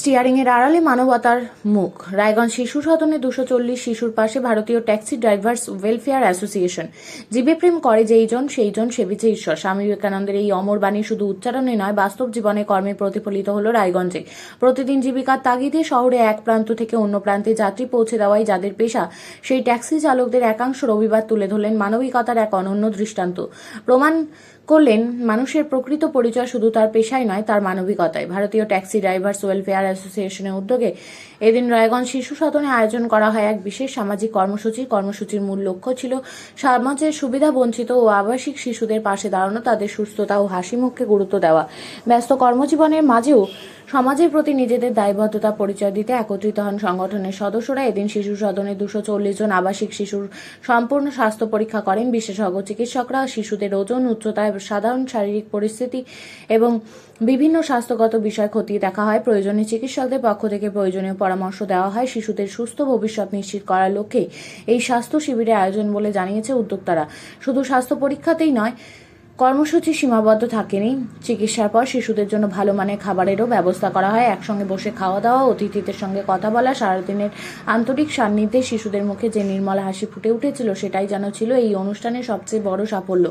স্টিয়ারিংয়ের আড়ালে মানবতার মুখ। রায়গঞ্জ শিশু সদনে 240 শিশুর পাশে ভারতীয় ট্যাক্সি ড্রাইভার্স ওয়েলফেয়ার অ্যাসোসিয়েশন। জীবে প্রেম করে যেইজন সেইজন সেবিছে ঈশ্বর। স্বামী বিবেকানন্দের এই অমর বাণী শুধু উচ্চারণে নয়, বাস্তব জীবনে কর্মে প্রতিফলিত হলো রায়গঞ্জে। প্রতিদিন জীবিকার তাগিদে শহরে এক প্রান্ত থেকে অন্য প্রান্তে যাত্রী পৌঁছে দেওয়াই যাদের পেশা, সেই ট্যাক্সি চালকদের একাংশ রবিবার তুলে ধরলেন মানবিকতার এক অনন্য দৃষ্টান্ত। প্রমাণ করলেন মানুষের প্রকৃত পরিচয় শুধু তার পেশায় নয়, তার মানবিকতায়। ভারতীয় ট্যাক্সি ড্রাইভার্স ওয়েলফেয়ার অ্যাসোসিয়েশনের উদ্যোগে এদিন রায়গঞ্জ শিশু সদনে আয়োজন করা হয় এক বিশেষ সামাজিক কর্মসূচি। কর্মসূচির মূল লক্ষ্য ছিল সমাজের সুবিধা বঞ্চিত ও আবাসিক শিশুদের পাশে দাঁড়ানো, তাদের সুস্থতা ও হাসি মুখকে গুরুত্ব দেওয়া। ব্যস্ত কর্মজীবনের মাঝেও সমাজের প্রতি নিজেদের দায়বদ্ধতা পরিচয় দিতে একত্রিত হন সংগঠনের সদস্যরা। এদিন শিশু সদনে 240 জন আবাসিক শিশুর সম্পূর্ণ স্বাস্থ্য পরীক্ষা করেন বিশেষজ্ঞ চিকিৎসকরা। শিশুদের ওজন, উচ্চতা, সাধারণ শারীরিক পরিস্থিতি এবং বিভিন্ন স্বাস্থ্যগত বিষয় খতিয়ে দেখা হয়। প্রয়োজনে চিকিৎসকদের পক্ষ থেকে প্রয়োজনীয় পরামর্শ দেওয়া হয়। শিশুদের সুস্থ ভবিষ্যৎ নিশ্চিত করার লক্ষ্যে এই স্বাস্থ্য শিবিরের আয়োজন বলে জানিয়েছে উদ্যোক্তারা। শুধু স্বাস্থ্য পরীক্ষাতেই নয়, কর্মসূচি সীমাবদ্ধ থাকেনি। চিকিৎসার পর শিশুদের জন্য ভালো মানের খাবারেরও ব্যবস্থা করা হয়। একসঙ্গে বসে খাওয়া দাওয়া, অতিথিদের সঙ্গে কথা বলা, সারাদিনের আন্তরিক সান্নিধ্যে শিশুদের মুখে যে নির্মল হাসি ফুটে উঠেছিল, সেটাই যেন ছিল এই অনুষ্ঠানের সবচেয়ে বড় সাফল্য।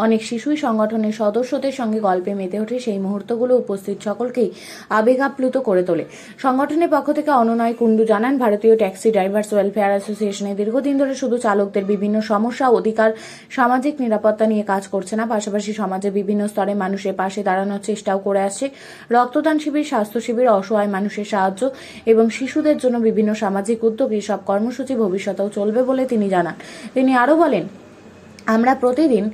অনেক শিশুই সংগঠনের সদস্যদের সঙ্গে গল্পে মেতে ওঠে। সেই মুহূর্তগুলো উপস্থিত সকলকেই আবেগ আপ্লুত করে তোলে। সংগঠনের পক্ষ থেকে অননয় কুণ্ডু জানান, ভারতীয় ট্যাক্সি ড্রাইভার্স ওয়েলফেয়ার অ্যাসোসিয়েশনে দীর্ঘদিন ধরে শুধু চালকদের বিভিন্ন সমস্যা, অধিকার, সামাজিক নিরাপত্তা নিয়ে কাজ করছে না, পাশাপাশি সমাজের বিভিন্ন স্তরে মানুষের পাশে দাঁড়ানোর চেষ্টাও করে আসছে। রক্তদান শিবির, স্বাস্থ্য শিবির, অসহায় মানুষের সাহায্য এবং শিশুদের জন্য বিভিন্ন সামাজিক উদ্যোগ, এই সব কর্মসূচি ভবিষ্যতেও চলবে বলে তিনি জানান। তিনি আরও বলেন, আমরা প্রতিদিন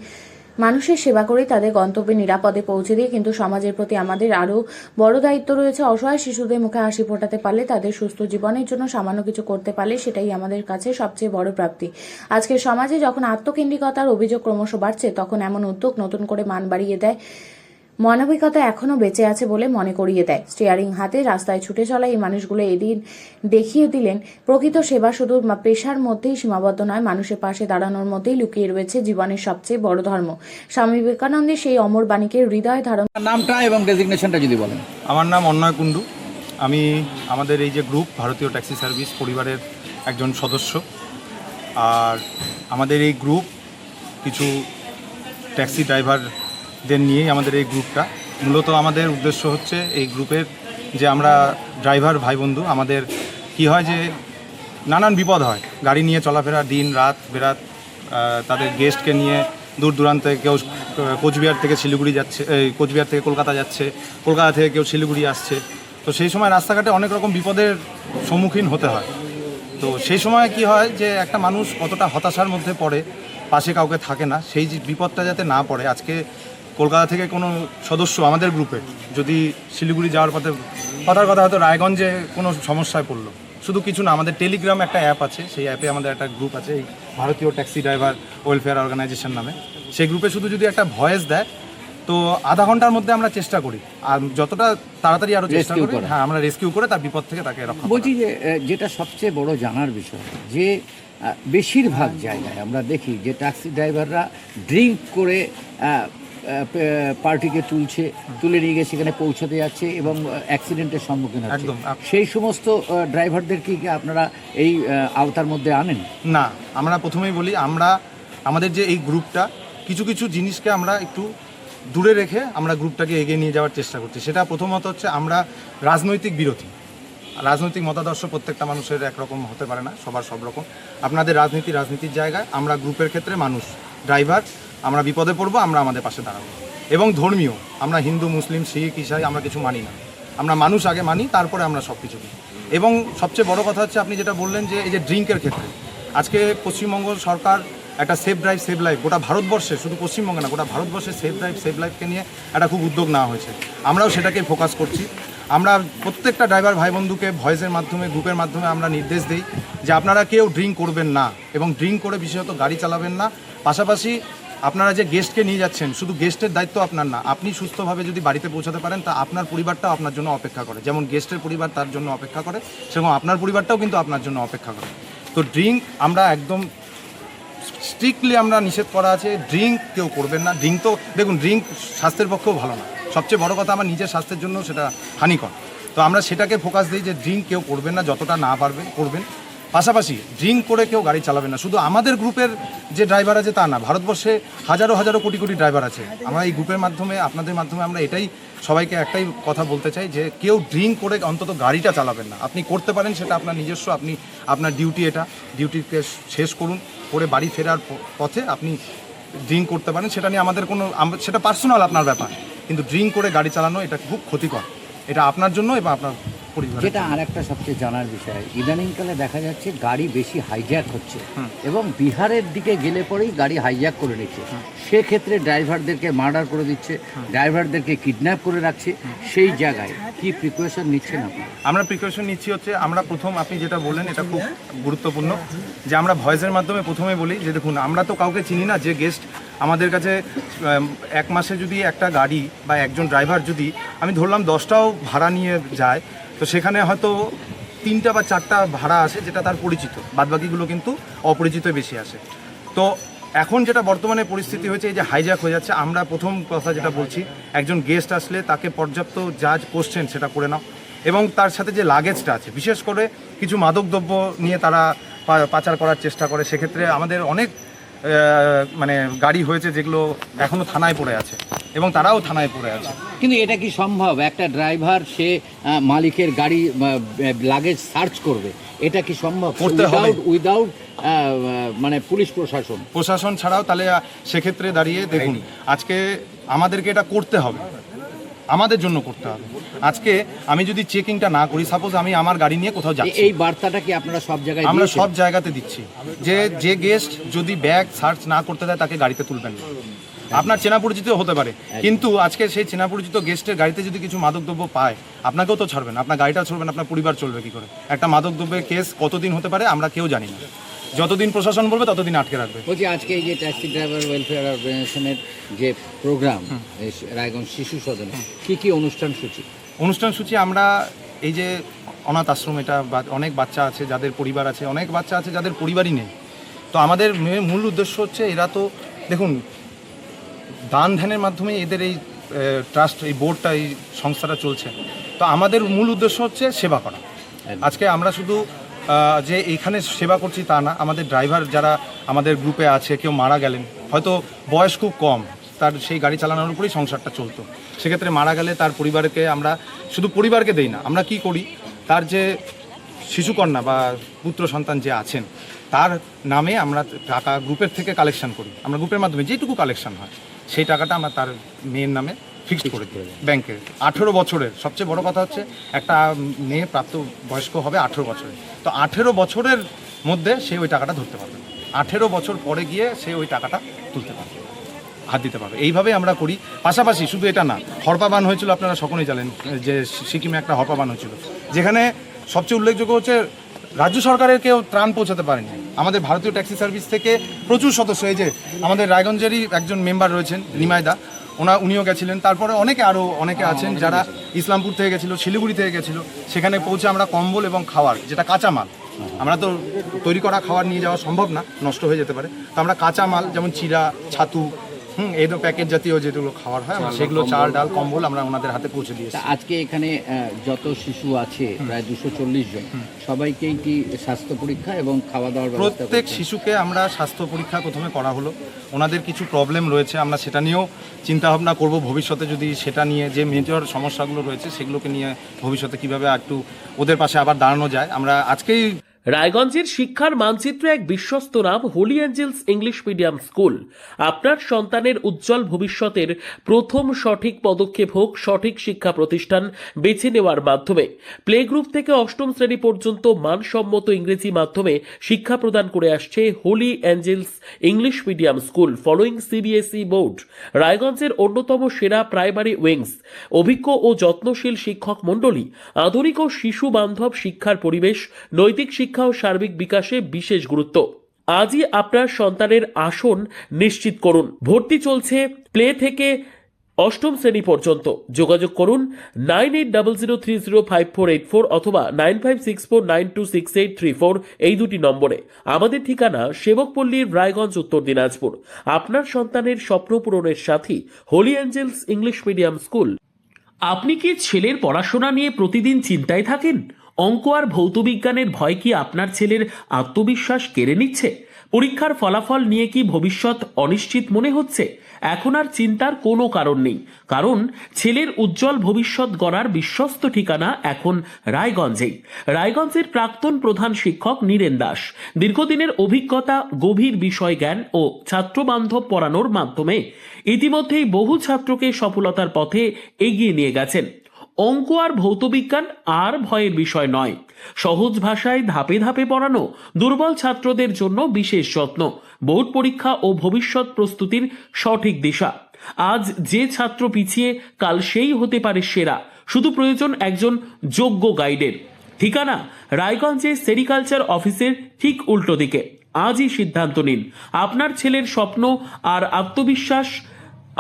মানুষের সেবা করি, তাদের গন্তব্যে নিরাপদে পৌঁছে দিই, কিন্তু সমাজের প্রতি আমাদের আরও বড় দায়িত্ব রয়েছে। অসহায় শিশুদের মুখে হাসি ফোটাতে পারলে, তাদের সুস্থ জীবনের জন্য সামান্য কিছু করতে পারলে, সেটাই আমাদের কাছে সবচেয়ে বড় প্রাপ্তি। আজকের সমাজে যখন আত্মকেন্দ্রিকতার অভিযোগ ক্রমশ বাড়ছে, তখন এমন উদ্যোগ নতুন করে মান বাড়িয়ে দেয়, মানবিকতা এখনও বেঁচে আছে বলে মনে করিয়ে দেয়। স্টিয়ারিং হাতে রাস্তায় ছুটে চলা এই মানুষগুলো এদিন দেখিয়ে দিলেন, প্রকৃত সেবা শুধু পেশার মধ্যেই সীমাবদ্ধ নয়, মানুষের পাশে দাঁড়ানোর মধ্যেই লুকিয়ে রয়েছে জীবনের সবচেয়ে বড় ধর্ম। স্বামী বিবেকানন্দের সেই অমর বাণীকে হৃদয় ধারণ। নামটা এবং ডেজিগনেশনটা যদি বলেন। আমার নাম অন্নয় কুণ্ডু। আমি আমাদের এই যে গ্রুপ ভারতীয় ট্যাক্সি সার্ভিস পরিবারের একজন সদস্য। আর আমাদের এই গ্রুপ কিছু ট্যাক্সি ড্রাইভারদের নিয়েই আমাদের এই গ্রুপটা। মূলত আমাদের উদ্দেশ্য হচ্ছে এই গ্রুপের যে আমরা ড্রাইভার ভাই বন্ধু, আমাদের কি হয় যে নানান বিপদ হয়, গাড়ি নিয়ে চলাফেরা, দিন রাত বেরাত, তাদের গেস্টকে নিয়ে দূর দূরান্তে কেউ কোচবিহার থেকে শিলিগুড়ি যাচ্ছে, কোচবিহার থেকে কলকাতা যাচ্ছে, কলকাতা থেকে কেউ শিলিগুড়ি আসছে। তো সেই সময় রাস্তাঘাটে অনেক রকম বিপদের সম্মুখীন হতে হয়। তো সেই সময় কি হয় যে একটা মানুষ কতটা হতাশার মধ্যে পড়ে, পাশে কাউকে থাকে না, সেই যে বিপদটা যাতে না পড়ে। আজকে কলকাতা থেকে কোনো সদস্য আমাদের গ্রুপে যদি শিলিগুড়ি যাওয়ার পথে কথার কথা হয়তো রায়গঞ্জে কোনো সমস্যায় পড়লো, শুধু কিছু না, আমাদের টেলিগ্রাম একটা অ্যাপ আছে, সেই অ্যাপে আমাদের একটা গ্রুপ আছে, এই ভারতীয় ট্যাক্সি ড্রাইভার ওয়েলফেয়ার অর্গানাইজেশন নামে। সেই গ্রুপে শুধু যদি একটা ভয়েস দেয়, তো আধা ঘন্টার মধ্যে আমরা চেষ্টা করি, আর যতটা তাড়াতাড়ি আরও চেষ্টা করি, হ্যাঁ, আমরা রেস্কিউ করে তার বিপদ থেকে তাকে রক্ষা। বলছি যে যেটা সবচেয়ে বড় জানার বিষয়, যে বেশিরভাগ জায়গায় আমরা দেখি যে ট্যাক্সি ড্রাইভাররা ড্রিঙ্ক করে পার্টিকে তুলে নিয়ে গিয়ে সেখানে পৌঁছাতে যাচ্ছে এবং অ্যাক্সিডেন্টের সম্মুখীন হচ্ছে। একদম। সেই সমস্ত ড্রাইভারদেরকে কি আপনারা এই আওতার মধ্যে আনেন? না, আমরা প্রথমেই বলি, আমরা আমাদের যে এই গ্রুপটা কিছু কিছু জিনিসকে আমরা একটু দূরে রেখে আমরা গ্রুপটাকে এগিয়ে নিয়ে যাওয়ার চেষ্টা করছি। সেটা প্রথমত হচ্ছে আমরা রাজনৈতিক বিরোধী। রাজনৈতিক মতাদর্শ প্রত্যেকটা মানুষের একরকম হতে পারে না, সবার সব রকম। আপনাদের রাজনীতির জায়গায়, আমরা গ্রুপের ক্ষেত্রে মানুষ, ড্রাইভার, আমরা বিপদে পড়বো, আমরা আমাদের পাশে দাঁড়াবো। এবং ধর্মীয়, আমরা হিন্দু, মুসলিম, শিখ, ইসাই আমরা কিছু মানি না, আমরা মানুষ আগে মানি, তারপরে আমরা সব কিছু দিই। এবং সবচেয়ে বড় কথা হচ্ছে আপনি যেটা বললেন যে এই যে ড্রিঙ্কের ক্ষেত্রে, আজকে পশ্চিমবঙ্গ সরকার একটা সেফ ড্রাইভ সেভ লাইফ, গোটা ভারতবর্ষে, শুধু পশ্চিমবঙ্গে না, গোটা ভারতবর্ষে সেফ ড্রাইভ সেভ লাইফকে নিয়ে একটা খুব উদ্যোগ নেওয়া হয়েছে। আমরাও সেটাকে ফোকাস করছি। আমরা প্রত্যেকটা ড্রাইভার ভাই বন্ধুকে ভয়েসের মাধ্যমে, গ্রুপের মাধ্যমে আমরা নির্দেশ দিই যে আপনারা কেউ ড্রিঙ্ক করবেন না এবং ড্রিঙ্ক করে বিশেষত গাড়ি চালাবেন না। পাশাপাশি আপনারা যে গেস্টকে নিয়ে যাচ্ছেন, শুধু গেস্টের দায়িত্ব আপনার না, আপনি সুস্থভাবে যদি বাড়িতে পৌঁছাতে পারেন, তা আপনার পরিবারটাও আপনার জন্য অপেক্ষা করে। যেমন গেস্টের পরিবার তার জন্য অপেক্ষা করে, সেরকম আপনার পরিবারটাও কিন্তু আপনার জন্য অপেক্ষা করে। তো ড্রিঙ্ক আমরা একদম স্ট্রিক্টলি আমরা নিষেধ করা আছে, ড্রিঙ্ক কেউ করবেন না। ড্রিঙ্ক তো দেখুন, ড্রিঙ্ক স্বাস্থ্যের পক্ষেও ভালো না, সবচেয়ে বড় কথা আমার নিজের স্বাস্থ্যের জন্য সেটা হানিকর। তো আমরা সেটাকে ফোকাস দিই যে ড্রিঙ্ক কেউ করবেন না, যতটা না পারবেন করবেন। পাশাপাশি ড্রিঙ্ক করে কেউ গাড়ি চালাবেন না। শুধু আমাদের গ্রুপের যে ড্রাইভার আছে তা না, ভারতবর্ষে হাজারো হাজারো কোটি কোটি ড্রাইভার আছে। আমরা এই গ্রুপের মাধ্যমে, আপনাদের মাধ্যমে আমরা এটাই সবাইকে একটাই কথা বলতে চাই যে কেউ ড্রিঙ্ক করে অন্তত গাড়িটা চালাবেন না। আপনি করতে পারেন, সেটা আপনার নিজস্ব, আপনি আপনার ডিউটি, এটা ডিউটিকে শেষ করুন, করে বাড়ি ফেরার পথে আপনি ড্রিঙ্ক করতে পারেন, সেটা নিয়ে আমাদের কোনো, সেটা পার্সোনাল আপনার ব্যাপার। কিন্তু ড্রিঙ্ক করে গাড়ি চালানো এটা খুব ক্ষতিকর, এটা আপনার জন্য এবং আপনার পরিবার। যেটা আর একটা সবচেয়ে জানার বিষয়, ইদানিংকালে দেখা যাচ্ছে গাড়ি বেশি হাইজ্যাক হচ্ছে এবং বিহারের দিকে গেলে পরেই গাড়ি হাইজ্যাক করে নিচ্ছে। সেক্ষেত্রে ড্রাইভারদেরকে মার্ডার করে দিচ্ছে, ড্রাইভারদেরকে কিডন্যাপ করে রাখছে। সেই জায়গায় কি প্রিকশন নিচ্ছেন আপনি? আমরা প্রিকশন নিচ্ছি হচ্ছে, আমরা প্রথম, আপনি যেটা বললেন এটা খুব গুরুত্বপূর্ণ, যে আমরা ভয়েসের মাধ্যমে প্রথমে বলি যে দেখুন, আমরা তো কাউকে চিনি না। যে গেস্ট আমাদের কাছে এক মাসে যদি একটা গাড়ি বা একজন ড্রাইভার যদি আমি ধরলাম 10টাও ভাড়া নিয়ে যায়, তো সেখানে হয়তো 3টা বা 4টা ভাড়া আসে যেটা তার পরিচিত, বাদবাকিগুলো কিন্তু অপরিচিত বেশি আসে। তো এখন যেটা বর্তমানে পরিস্থিতি হয়েছে, এই যে হাইজ্যাক হয়ে যাচ্ছে, আমরা প্রথম কথা যেটা বলছি, একজন গেস্ট আসলে তাকে পর্যাপ্ত যা কোশ্চেন সেটা করে নাও, এবং তার সাথে যে লাগেজটা আছে, বিশেষ করে কিছু মাদকদ্রব্য নিয়ে তারা পাচার করার চেষ্টা করে। সেক্ষেত্রে আমাদের অনেক মানে গাড়ি হয়েছে যেগুলো এখনও থানায় পড়ে আছে এবং তারাও থানায় পড়ে আছে। কিন্তু এটা কি সম্ভব? একটা ড্রাইভার সে মালিকের গাড়ি লাগেজ সার্চ করবে, এটা কি সম্ভব? করতে হবে উইদাউট মানে পুলিশ প্রশাসন ছাড়াও? তাহলে সেক্ষেত্রে দাঁড়িয়ে দেখুন, আজকে আমাদেরকে এটা করতে হবে, আমাদের জন্য করতে হবে। আজকে আমি যদি চেকিংটা না করি, সাপোজ আমি আমার গাড়ি নিয়ে কোথাও যাচ্ছি, এই বার্তাটা কি আপনারা সব জায়গায়? আমরা সব জায়গাতে দিচ্ছি যে গেস্ট যদি ব্যাগ সার্চ না করতে দেয় তাকে গাড়িতে তুলবেন না। আপনার চেনা পরিচিত হতে পারে, কিন্তু আজকে সেই চেনা পরিচিত গেস্টের গাড়িতে যদি কিছু মাদকদ্রব্য পায়, আপনাকেও তো ছাড়বেন, আপনার গাড়িটা ছাড়বেন, আপনার পরিবার চলবে কি করে? একটা মাদকদ্রব্যের কেস কতদিন হতে পারে আমরা কেউ জানি না, যতদিন প্রশাসন বলবে ততদিন আটকে রাখবে। বলছি, আজকে এই যে ট্যাক্সি ড্রাইভার ওয়েলফেয়ার অর্গানাইজেশনের যে প্রোগ্রাম রায়গঞ্জ শিশু সদনে, কি অনুষ্ঠান সূচি? আমরা এই যে অনাথ আশ্রম, এটা অনেক বাচ্চা আছে যাদের পরিবার আছে, অনেক বাচ্চা আছে যাদের পরিবারই নেই। তো আমাদের মূল উদ্দেশ্য হচ্ছে, এরা তো দেখুন দান ধ্যানের মাধ্যমে এদের এই ট্রাস্ট, এই বোর্ডটা, এই সংস্থাটা চলছে। তো আমাদের মূল উদ্দেশ্য হচ্ছে সেবা করা। আজকে আমরা শুধু যে এইখানে সেবা করছি তা না, আমাদের ড্রাইভার যারা আমাদের গ্রুপে আছে, কেউ মারা গেলেন, হয়তো বয়স খুব কম, তার সেই গাড়ি চালানোর উপরেই সংসারটা চলতো, সেক্ষেত্রে মারা গেলে তার পরিবারকে, আমরা শুধু পরিবারকে দেই না, আমরা কি করি, তার যে শিশুকন্যা বা পুত্র সন্তান যে আছেন তার নামে আমরা টাকা গ্রুপের থেকে কালেকশন করি। আমরা গ্রুপের মাধ্যমে যেটুকু কালেকশন হয় সেই টাকাটা আমরা তার মেয়ের নামে ফিক্সড করে দিই ব্যাংকে। 18 বছরের, সবচেয়ে বড় কথা হচ্ছে একটা মেয়ে প্রাপ্ত বয়স্ক হবে 18 বছরে, তো 18 বছরের মধ্যে সে ওই টাকাটা ধরতে পারবে, 18 বছর পরে গিয়ে সে ওই টাকাটা তুলতে পারবে, হাত দিতে পারবে। এইভাবে আমরা করি। পাশাপাশি শুধু এটা না, হরপা বান হয়েছিল, আপনারা সকলেই জানেন যে সিকিমে একটা হরপা বান হয়েছিল, যেখানে সবচেয়ে উল্লেখযোগ্য হচ্ছে রাজ্য সরকারের কেউ ত্রাণ পৌঁছাতে পারেনি। আমাদের ভারতীয় ট্যাক্সি সার্ভিস থেকে প্রচুর সদস্য, এই যে আমাদের রায়গঞ্জেরই একজন মেম্বার রয়েছেন নিমাইদা, উনিও গেছিলেন, তারপরে আরও অনেকে আছেন যারা ইসলামপুর থেকে গেছিলো, শিলিগুড়ি থেকে গেছিলো, সেখানে পৌঁছে আমরা কম্বল এবং খাওয়ার, যেটা কাঁচামাল, আমরা তো তৈরি করা খাবার নিয়ে যাওয়া সম্ভব না, নষ্ট হয়ে যেতে পারে, তো আমরা কাঁচামাল যেমন চিড়া, ছাতু, এই তো প্যাকেট জাতীয় যেগুলো খাবার হয়, আমরা সেগুলো, চাল ডাল কম্বল আমরা ওনাদের হাতে পৌঁছে দিয়েছি। আজকে এখানে যত শিশু আছে প্রায় 240 জন, সবাইকেই কি স্বাস্থ্য পরীক্ষা এবং খাওয়া দাওয়ার ব্যবস্থা? প্রত্যেক শিশুকে আমরা স্বাস্থ্য পরীক্ষা প্রথমে করা হলো, ওনাদের কিছু প্রবলেম রয়েছে, আমরা সেটা নিয়েও চিন্তাভাবনা করব ভবিষ্যতে, যদি সেটা নিয়ে যে মেজর সমস্যাগুলো রয়েছে সেগুলোকে নিয়ে ভবিষ্যতে কীভাবে একটু ওদের পাশে আবার দাঁড়ানো যায়। আমরা আজকেই রায়গঞ্জের শিক্ষার মানচিত্রে এক বিশ্বস্ত নাম Holy Angels English Medium School. আপনার সন্তানের উজ্জ্বল ভবিষ্যতের প্রথম সঠিক পদক্ষেপ হোক সঠিক শিক্ষা প্রতিষ্ঠান বেছে নেওয়ার মাধ্যমে। প্লে গ্রুপ থেকে অষ্টম শ্রেণী পর্যন্ত মানসম্মত ইংরেজি মাধ্যমে শিক্ষা প্রদান করে আসছে Holy Angels English Medium School following CBSE board. রায়গঞ্জের অন্যতম সেরা প্রাইমারি উইংস, অভিজ্ঞ ও যত্নশীল শিক্ষক মণ্ডলী, আধুনিক ও শিশু বান্ধব শিক্ষার পরিবেশ, নৈতিক শিক্ষা ও সার্বিক বিকাশে বিশেষ গুরুত্ব। আজই আপনার সন্তানের আসন নিশ্চিত করুন। ভর্তি চলছে প্লে থেকে অষ্টম শ্রেণী পর্যন্ত। যোগাযোগ করুন 9800305484 অথবা 9564926834 এই দুটি নম্বরে। আমাদের ঠিকানা সেবকপল্লীর রায়গঞ্জ, উত্তর দিনাজপুর। আপনার সন্তানের স্বপ্ন পূরণের সাথী Holy Angels English Medium School. আপনি কি ছেলের পড়াশোনা নিয়ে প্রতিদিন চিন্তায় থাকেন? অঙ্ক আর ভৌতবিজ্ঞানের ভয় কি আপনার ছেলের আত্মবিশ্বাস কেড়ে নিচ্ছে? পরীক্ষার ফলাফল নিয়ে কি ভবিষ্যৎ অনিশ্চিত মনে হচ্ছে? এখন আর চিন্তার কোনো কারণ নেই, কারণ ছেলের উজ্জ্বল ভবিষ্যৎ গড়ার বিশ্বস্ত ঠিকানা এখন রায়গঞ্জেই। রায়গঞ্জের প্রাক্তন প্রধান শিক্ষক নীরেন দাস দীর্ঘদিনের অভিজ্ঞতা, গভীর বিষয় জ্ঞান ও ছাত্রবান্ধব পড়ানোর মাধ্যমে ইতিমধ্যেই বহু ছাত্রকে সফলতার পথে এগিয়ে নিয়ে গেছেন। অঙ্ক আর ভৌতবিজ্ঞান আর ভয়ের বিষয় নয়, সহজ ভাষায় ধাপে ধাপে পড়ানো, দুর্বল ছাত্রদের জন্য বিশেষ যত্ন, বোর্ড পরীক্ষা ও ভবিষ্যৎ প্রস্তুতির সঠিক দিশা। আজ যে ছাত্র পিছিয়ে, কাল সেই হতে পারে সেরা। শুধু প্রয়োজন একজন যোগ্য গাইডের। ঠিকানা রায়গঞ্জে সেরিকালচার অফিসের ঠিক উল্টো দিকে। আজই সিদ্ধান্ত নিন। আপনার ছেলের স্বপ্ন আর আত্মবিশ্বাস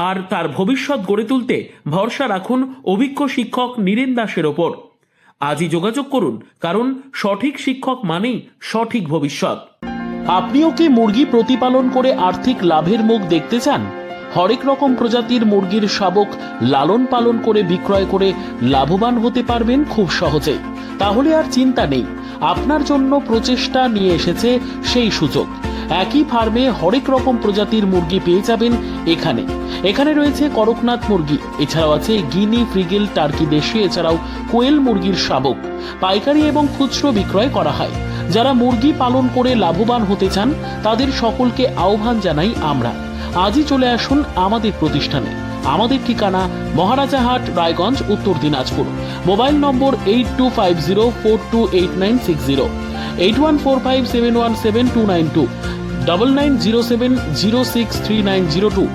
আর তার ভবিষ্যৎ গড়ে তুলতে ভরসা রাখুন অভিজ্ঞ শিক্ষক নীরেন দাসের ওপর। আজই যোগাযোগ করুন, কারণ সঠিক শিক্ষক মানেই সঠিক ভবিষ্যৎ। আপনিও কি মুরগি প্রতিপালন করে আর্থিক লাভের মুখ দেখতে চান? হরেক রকম প্রজাতির মুরগির শাবক লালন পালন করে বিক্রয় করে লাভবান হতে পারবেন খুব সহজেই। তাহলে আর চিন্তা নেই, আপনার জন্য প্রচেষ্টা নিয়ে এসেছে সেই সুযোগ। একই ফার্মে হরেক রকম প্রজাতির মুরগি পেয়ে যাবেন এখানে রয়েছে করকনাথ মুরগি, এছাড়াও আছে গিনি, ফ্রিগেল, টার্কি দেশি, এছাড়াও কোয়েল মুরগির শাবক। পাইকারি এবং খুচরো বিক্রয় করা হয়। যারা মুরগি পালন করে লাভবান হতে চান তাদের সকলকে আহ্বান জানাই আমরা। আজই চলে আসুন আমাদের প্রতিষ্ঠানে। আমাদের ঠিকানা মহারাজাহাট, রায়গঞ্জ, উত্তর দিনাজপুর। মোবাইল নম্বর 8250428960, 8145717292, 9907063902।